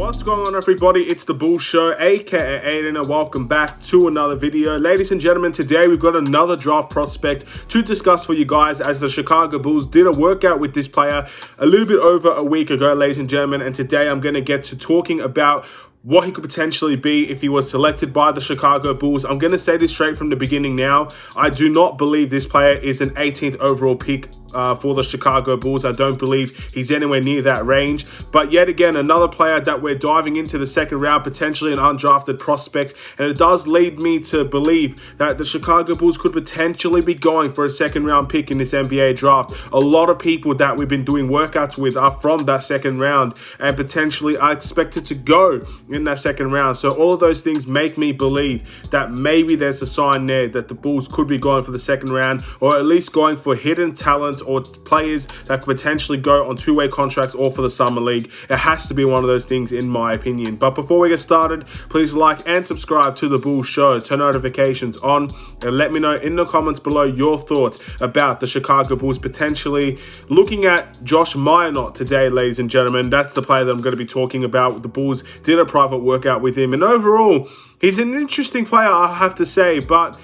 What's going on, everybody? It's the Bull Show, aka Aidan, and welcome back to another video. Ladies and gentlemen, today we've got another draft prospect to discuss for you guys, as the Chicago Bulls did a workout with this player a little bit over a week ago, ladies and gentlemen, and today I'm going to get to talking about what he could potentially be if he was selected by the Chicago Bulls. I'm going to say this straight from the beginning now. I do not believe this player is an 18th overall pick for the Chicago Bulls. I don't believe he's anywhere near that range. But yet again, another player that we're diving into the second round, potentially an undrafted prospect. And it does lead me to believe that the Chicago Bulls could potentially be going for a second round pick in this NBA draft. A lot of people that we've been doing workouts with are from that second round, and potentially I expected to go in that second round. So all of those things make me believe that maybe there's a sign there that the Bulls could be going for the second round, or at least going for hidden talent or players that could potentially go on two-way contracts or for the summer league. It has to be one of those things, in my opinion. But before we get started, please like and subscribe to the Bulls Show, turn notifications on, and let me know in the comments below your thoughts about the Chicago Bulls potentially looking at Josh Minott today, ladies and gentlemen. That's the player that I'm going to be talking about. The Bulls did a private workout with him, and overall he's an interesting player, I have to say. But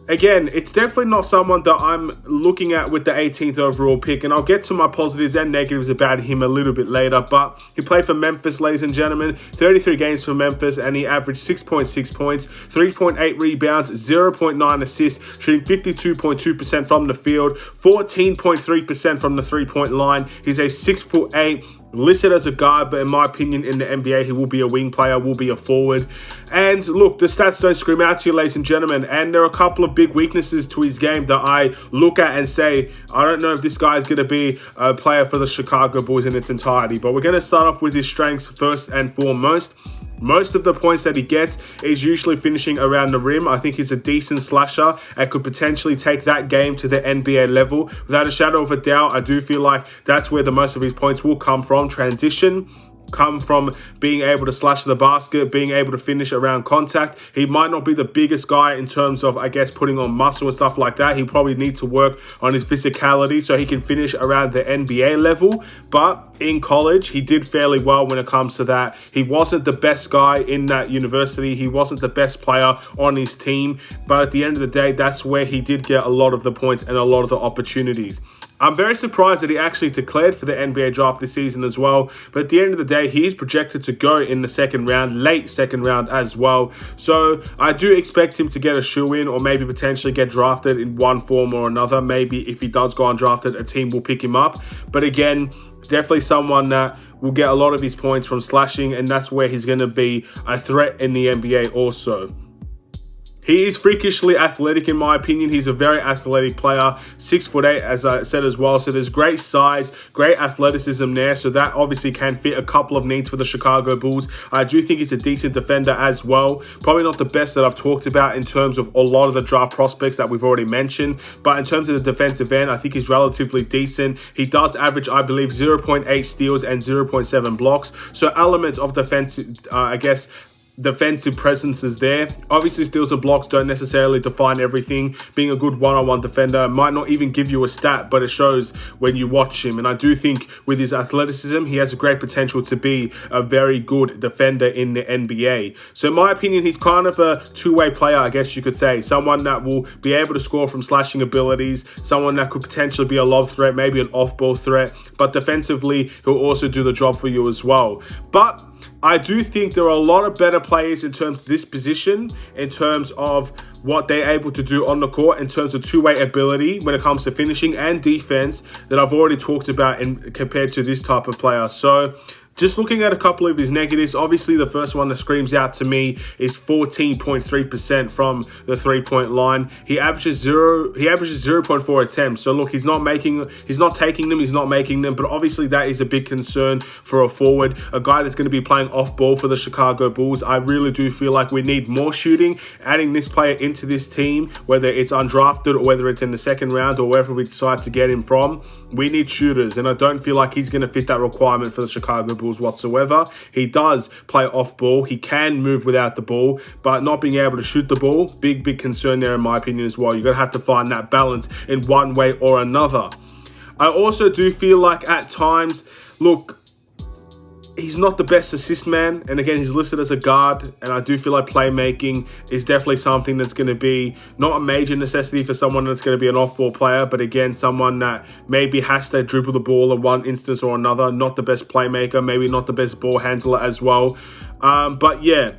again, it's definitely not someone that I'm looking at with the 18th overall pick, and I'll get to my positives and negatives about him a little bit later. But he played for Memphis, ladies and gentlemen, 33 games for Memphis, and he averaged 6.6 points, 3.8 rebounds, 0.9 assists, shooting 52.2% from the field, 14.3% from the three-point line. He's a 6'8", listed as a guard, but in my opinion, in the NBA, he will be a wing player, will be a forward. And look, the stats don't scream out to you, ladies and gentlemen, and there are a couple of big weaknesses to his game that I look at and say, I don't know if this guy is going to be a player for the Chicago Bulls in its entirety. But we're going to start off with his strengths first and foremost. Most of the points that he gets is usually finishing around the rim. I think he's a decent slasher and could potentially take that game to the NBA level. Without a shadow of a doubt, I do feel like that's where the most of his points will come from. Transition, come from being able to slash the basket, being able to finish around contact. He might not be the biggest guy in terms of, I guess, putting on muscle and stuff like that. He probably needs to work on his physicality so he can finish around the NBA level. But in college, he did fairly well when it comes to that. He wasn't the best guy in that university. He wasn't the best player on his team. But at the end of the day, that's where he did get a lot of the points and a lot of the opportunities. I'm very surprised that he actually declared for the NBA draft this season as well. But at the end of the day, he is projected to go in the second round, late second round as well. So I do expect him to get a shoe-in, or maybe potentially get drafted in one form or another. Maybe if he does go undrafted, a team will pick him up. But again, definitely someone that will get a lot of his points from slashing, and that's where he's going to be a threat in the NBA also. He is freakishly athletic, in my opinion. He's a very athletic player, 6'8", as I said as well. So there's great size, great athleticism there. So that obviously can fit a couple of needs for the Chicago Bulls. I do think he's a decent defender as well. Probably not the best that I've talked about in terms of a lot of the draft prospects that we've already mentioned. But in terms of the defensive end, I think he's relatively decent. He does average, I believe, 0.8 steals and 0.7 blocks. So elements of defensive, defensive presence is there. Obviously, steals and blocks don't necessarily define everything. Being a good one-on-one defender might not even give you a stat, but it shows when you watch him. And I do think with his athleticism, he has a great potential to be a very good defender in the NBA. So in my opinion, he's kind of a two-way player, I guess you could say. Someone that will be able to score from slashing abilities, someone that could potentially be a lob threat, maybe an off-ball threat, but defensively, he'll also do the job for you as well. But I do think there are a lot of better players in terms of this position, in terms of what they're able to do on the court, in terms of two-way ability when it comes to finishing and defense, that I've already talked about compared to this type of player. So just looking at a couple of his negatives, obviously the first one that screams out to me is 14.3% from the three-point line. He averages 0.4 attempts. So look, he's not taking them, he's not making them, but obviously that is a big concern for a forward, a guy that's going to be playing off ball for the Chicago Bulls. I really do feel like we need more shooting. Adding this player into this team, whether it's undrafted or whether it's in the second round or wherever we decide to get him from, we need shooters, and I don't feel like he's going to fit that requirement for the Chicago Bulls whatsoever. He does play off ball. He can move without the ball, but not being able to shoot the ball, big concern there in my opinion as well. You're going to have to find that balance in one way or another. I also do feel like at times, look, He's not the best assist man, and again, he's listed as a guard, and I do feel like playmaking is definitely something that's going to be not a major necessity for someone that's going to be an off-ball player, but again, someone that maybe has to dribble the ball in one instance or another. Not the best playmaker, maybe not the best ball handler as well. But yeah,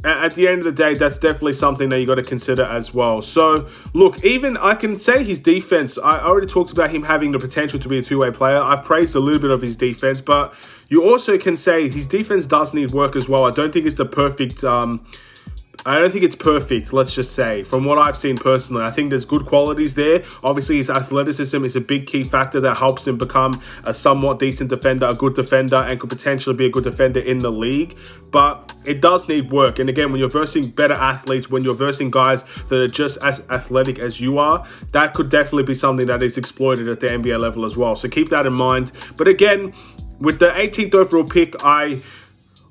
at the end of the day, that's definitely something that you got to consider as well. So, look, even I can say his defense, I already talked about him having the potential to be a two-way player. I've praised a little bit of his defense, but you also can say his defense does need work as well. I don't think it's the perfect... I don't think it's perfect, let's just say, from what I've seen personally. I think there's good qualities there. Obviously, his athleticism is a big key factor that helps him become a somewhat decent defender, a good defender, and could potentially be a good defender in the league. But it does need work. And again, when you're versing better athletes, when you're versing guys that are just as athletic as you are, that could definitely be something that is exploited at the NBA level as well. So keep that in mind. But again, with the 18th overall pick, I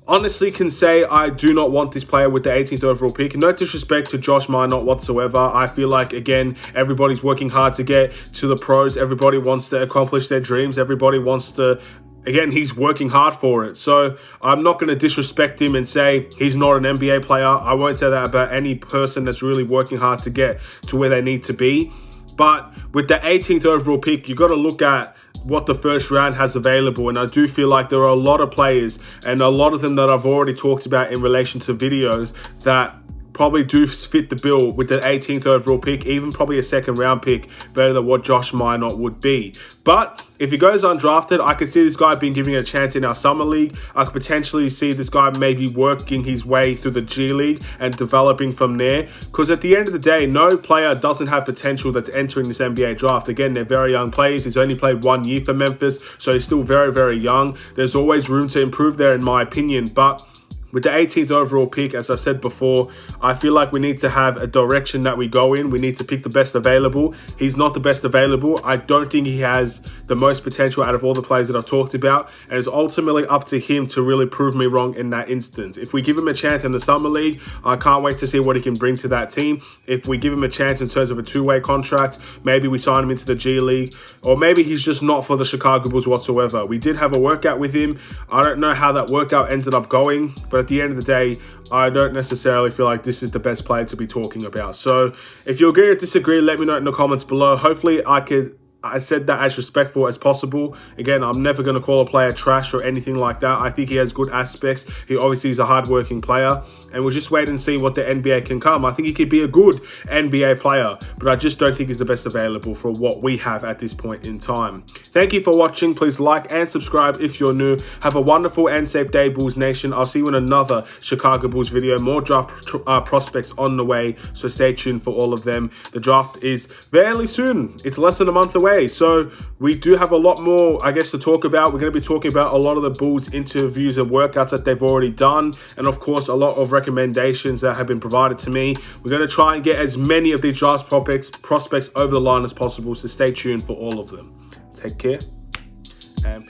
honestly can say I do not want this player with the 18th overall pick. No disrespect to Josh Minott whatsoever. I feel like, again, everybody's working hard to get to the pros. Everybody wants to accomplish their dreams. Everybody wants to... Again, he's working hard for it. So I'm not going to disrespect him and say he's not an NBA player. I won't say that about any person that's really working hard to get to where they need to be. But with the 18th overall pick, you got to look at what the first round has available, and I do feel like there are a lot of players, and a lot of them that I've already talked about in relation to videos, that probably do fit the bill with the 18th overall pick, even probably a second round pick better than what Josh Minott would be. But if he goes undrafted, I could see this guy being given a chance in our summer league. I could potentially see this guy maybe working his way through the G League and developing from there. Because at the end of the day, no player doesn't have potential that's entering this NBA draft. Again, they're very young players. He's only played 1 year for Memphis, so he's still very, very young. There's always room to improve there, in my opinion. But with the 18th overall pick, as I said before, I feel like we need to have a direction that we go in. We need to pick the best available. He's not the best available. I don't think he has the most potential out of all the players that I've talked about. And it's ultimately up to him to really prove me wrong in that instance. If we give him a chance in the Summer League, I can't wait to see what he can bring to that team. If we give him a chance in terms of a two-way contract, maybe we sign him into the G League. Or maybe he's just not for the Chicago Bulls whatsoever. We did have a workout with him. I don't know how that workout ended up going, but at the end of the day, I don't necessarily feel like this is the best player to be talking about. So if you agree or disagree, let me know in the comments below. Hopefully I said that as respectful as possible. Again, I'm never going to call a player trash or anything like that. I think he has good aspects. He obviously is a hardworking player, and we'll just wait and see what the NBA can come. I think he could be a good NBA player, but I just don't think he's the best available for what we have at this point in time. Thank you for watching. Please like and subscribe if you're new. Have a wonderful and safe day, Bulls Nation. I'll see you in another Chicago Bulls video. More draft prospects on the way, so stay tuned for all of them. The draft is fairly soon. It's less than a month away. So we do have a lot more, I guess, to talk about. We're going to be talking about a lot of the Bulls interviews and workouts that they've already done. And of course, a lot of recommendations that have been provided to me. We're going to try and get as many of these draft prospects over the line as possible. So stay tuned for all of them. Take care and